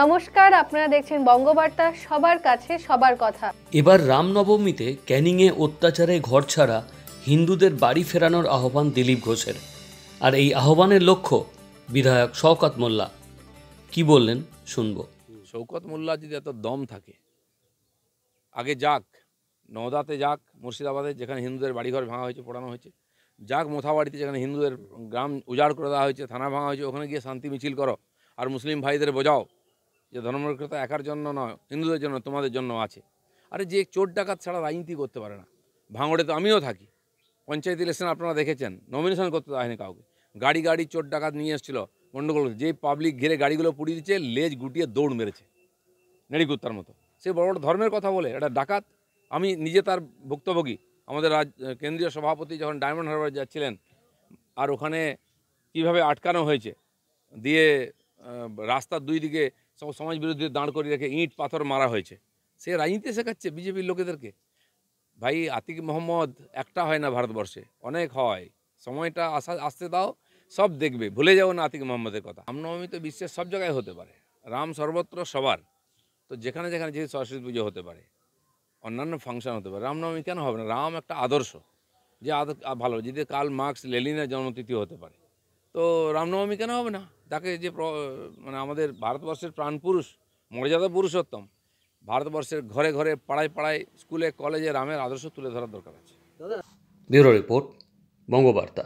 নমস্কার, আপনারা দেখছেন বঙ্গবার্তা, সবার কাছে সবার কথা। এবার রামনবমীতে ক্যানিংয়ে অত্যাচারে ঘরছাড়া হিন্দুদের বাড়ি ফেরানোর আহ্বান দিলীপ ঘোষের। আর এই আহ্বানের লক্ষ্য বিধায়ক শওকত মোল্লা কি বললেন শুনব। শওকত মোল্লা যদি এত দম থাকে, আগে যাক নওদাতে, যাক মুর্শিদাবাদে যেখানে হিন্দুদের বাড়িঘর ভাঙা হয়েছে, পোড়ানো হয়েছে, যাক মোথাবাড়িতে যেখানে হিন্দুদের গ্রাম উজাড় করে দেওয়া হয়েছে, থানা ভাঙা হয়েছে, ওখানে গিয়ে শান্তি মিছিল করো আর মুসলিম ভাইদের বোঝাও যে ধর্মনিরপেক্ষতা একার জন্য নয়, হিন্দুদের জন্য, তোমাদের জন্য আছে। আরে যে চোর ডাকাত ছাড়া রাজনীতি করতে পারে না। ভাঙড়ে তো আমিও থাকি, পঞ্চায়েত ইলেকশন আপনারা দেখেছেন, নমিনেশন করতে দেয়নি কাউকে, গাড়ি গাড়ি চোর ডাকাত নিয়ে এসেছিল গণ্ডগোল, যে পাবলিক ঘিরে গাড়িগুলো পুড়িয়ে দিচ্ছে, লেজ গুটিয়ে দৌড় মেরেছে নেড়িকুত্তার মতো। সে বড় বড় ধর্মের কথা বলে এটা ডাকাত। আমি নিজে তার ভুক্তভোগী। আমাদের কেন্দ্রীয় সভাপতি যখন ডায়মন্ড হারবার যাচ্ছিলেন, আর ওখানে কীভাবে আটকানো হয়েছে, দিয়ে রাস্তার দুই দিকে সব সমাজ বিরোধী দাঁড় করিয়ে রেখে ইঁট পাথর মারা হয়েছে। সে রাজনীতি শেখাচ্ছে বিজেপির লোকেদেরকে। ভাই, আতিক মোহাম্মদ একটা হয় না ভারতবর্ষে, অনেক হয়। সময়টা আসতে দাও, সব দেখবে। ভুলে যাও না আতিক মোহাম্মদের কথা। রামনবমী তো বিশ্বের সব জায়গায় হতে পারে, রাম সর্বত্র সবার। তো যেখানে যেখানে যে সরস্বতী পুজো হতে পারে, অন্যান্য ফাংশন হতে পারে, রামনবমী কেন হবে না? রাম একটা আদর্শ, যে ভালো। যদি কার্ল মার্কস, লেনিনের জন্মতিথি হতে পারে, তো রামনবমী কেন হবে না? তাকে যে মানে আমাদের ভারতবর্ষের প্রাণপুরুষ, মর্যাদা পুরুষোত্তম, ভারতবর্ষের ঘরে ঘরে, পাড়ায় পাড়ায়, স্কুলে কলেজে রামের আদর্শ তুলে ধরার দরকার আছে। Bureau report, Bangabarta.